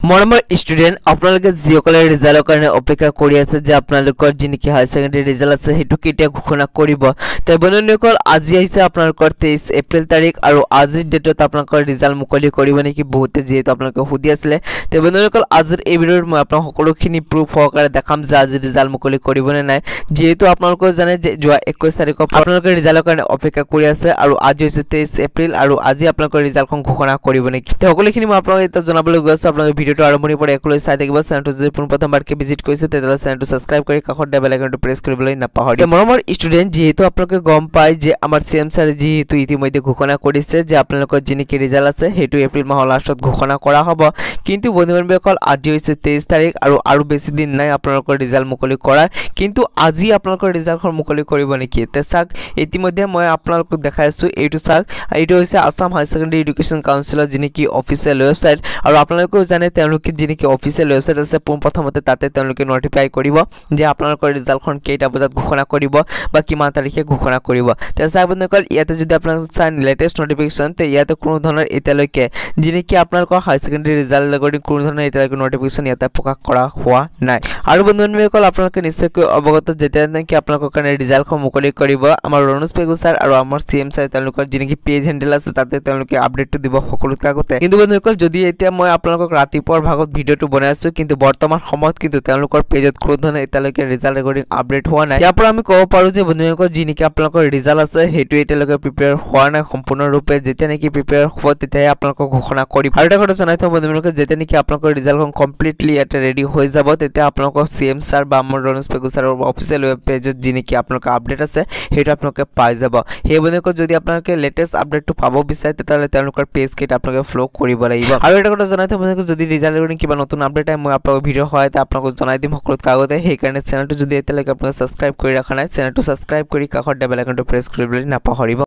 মৰমৰ ষ্টুডেন্ট আপোনালোকে যিসকলে ৰিজাল্টৰ কাৰণে অপেক্ষা কৰি আছে যে আপোনালোকৰ যি নেকি হাই সেকেন্ডাৰী ৰিজাল্ট আছে হেতু কেতিয়া ঘোষণা কৰিব তে বন্ধুসকল আজি আহিছে আপোনালোকৰ 23 এপ্ৰিল তাৰিখ আৰু আজিৰ ডেটত আপোনালোকৰ ৰিজাল্ট মুকলি কৰিব নেকি বহুতে যেহেতু আপোনালোকে সুধি আছিল তে বন্ধুসকল আজিৰ এই ভিডিঅ'ত মই আপোনাক সকলোখিনি প্ৰুফ সহকাৰে দেখাম যে আজি ৰিজাল্ট মুকলি কৰিব নে নাই যেহেতু আপোনালোকে জানে যে 21 তাৰিখত আপোনালোকে ৰিজাল্টৰ কাৰণে অপেক্ষা কৰি আছে আৰু আজি হৈছে 23 এপ্ৰিল আৰু আজি আপোনালোকৰ ৰিজাল্টখন ঘোষণা কৰিব নেকি তে সকলোখিনি মই আপোনাক এটা জনাবলৈ গৈ আছো আপোনালোকে ভিডিঅ'টো আৰম্ভণিৰ পৰা একলৈ চাই থাকিব চেনেলটো যদি প্ৰথমবাৰকৈ ভিজিট কৰিছে তেতিয়াহ'লে চেনেলটো সাবস্ক্ৰাইব কৰি কাষৰ বেল আইকনটো প্ৰেছ কৰিবলৈ নাপাহৰিব মৰমৰ ষ্টুডেন্ট যেহেতু আপোনালোকে গম পায় যে আমাৰ সিএম স্যাৰ যেহেতু ইতিমধ্যে ঘোষণা কৰিছে যে আপোনালোকৰ যি নেকি ৰিজাল্ট আছে হেতু এপ্ৰিল মাহৰ লাষ্টত ঘোষণা কৰা হ'ব কিন্তু বন্ধুসকল আজি হৈছে 23 তাৰিখ আৰু বেছি দিন নাই আপোনালোকৰ ৰিজাল্ট মুকলি কৰাৰ কিন্তু আজি আপোনালোকৰ ৰিজাল্টখন মুকলি কৰিব নেকি তে চাক ইতিমধ্যে মই আপোনালোকক দেখাই আছো এইটো চাক এইটো হৈছে আসাম হাই সেকেন্ডাৰী এডুকেশ্যন কাউন্সিলৰ যি নেকি অফিচিয়েল ওয়েবসাইট আৰু আপোনালোকে জানে তেওঁলোকে যি নেকি অফিচিয়েল ওয়েবসাইট আছে প্ৰথমতে তাতে তেওঁলোকে নটিফাই কৰিব যে আপোনালোকৰ ৰিজাল্টখন কেইটা বজাত ঘোষণা কৰিব বা কিমান তাৰিখে ঘোষণা কৰিব তে চাক বন্ধুসকল ইয়াতে যদি আপোনালোক চাই লেটেষ্ট নটিফিকেশন তে ইয়াতে কোনো ধৰণৰ এতিয়ালৈকে যি নেকি আপোনালোকৰ হাই সেকেন্ডাৰী ৰিজাল্ট লগতে কোনো ধৰণৰ এতিয়ালৈকে নটিফিকেশন ইয়াতে প্ৰকাশ কৰা হোৱা নাই আৰু বন্ধুসকল আপোনালোকে নিশ্চয়কৈ অৱগত যেতিয়া নেকি আপোনালোকৰ কাৰণে ৰিজাল্টখন মুকলি কৰিব আমাৰ ৰনোজ পেগু স্যাৰ আৰু আমাৰ সিএম স্যাৰ তেওঁলোকৰ যি নেকি পেজ হ্যান্ডেল আছে তাতে তেওঁলোকে আপডেটটো দিব সকলোতকৈ আগতে কিন্তু বন্ধুসকল যদি এতিয়া মই আপোনালোকক ৰাতিপুৱাৰ ভাগত ভিডিঅ'টো বনাই আছো কিন্তু বৰ্তমান সময়ত কিন্তু তেওঁলোকৰ পেজত কোনো ধৰণৰ এতিয়ালৈকে ৰিজাল্ট ৰেকৰ্ডিং আপডেট হোৱা নাই ইয়াৰ পৰা আমি ক'ব পাৰো যে বন্ধুসকল যি নেকি আপোনালোকৰ ৰিজাল্ট আছে হেতু এতিয়ালৈকে প্ৰিপেয়াৰ হোৱা নাই সম্পূৰ্ণৰূপে যেতিয়া নেকি প্ৰিপেয়াৰ হ'ব তেতিয়াহে আপোনালোকক ঘোষণা কৰিম আৰু এটা কথা জনাই থওঁ বন্ধুসকল যেতিয়া নেকি আপোনালোকৰ ৰিজাল্টখন কমপ্লিটলি ইয়াতে ৰেডি হৈ যাব তেতিয়া আপোনালোকৰ সিএম স্যাৰ বা আমাৰ ৰনোজ পেগু স্যাৰৰ অফিচিয়েল ৱেব পেজত যি নেকি আপোনালোকৰ আপডেট আছে হেতু আপোনালোকে পাই যাব সেই বন্ধুসকল যদি আপোনালোকে লেটেষ্ট আপডেটটো পাব বিচাৰে তেতিয়াহ'লে তেওঁলোকৰ পেজ কেইটা আপোনালোকে ফলো কৰিব লাগিব আৰু এটা কথা জনাই থওঁ বন্ধুসকল যদি ৰিজাল্ট ৰেকৰ্ডিং কিবা নতুন আপডেট আহে মই আপোনালোকক ভিডিঅ' সহায়তে আপোনালোকক জনাই দিম সকলোতকৈ আগতে সেইকাৰণে চেনেলটো যদি এতিয়ালৈকে আপোনালোকে সাবস্ক্ৰাইব কৰি ৰাখা নাই চেনেলটো সাবস্ক্ৰাইব কৰি কাষৰ বেল আইকনটো প্ৰেছ কৰিবলৈ নাপাহৰিব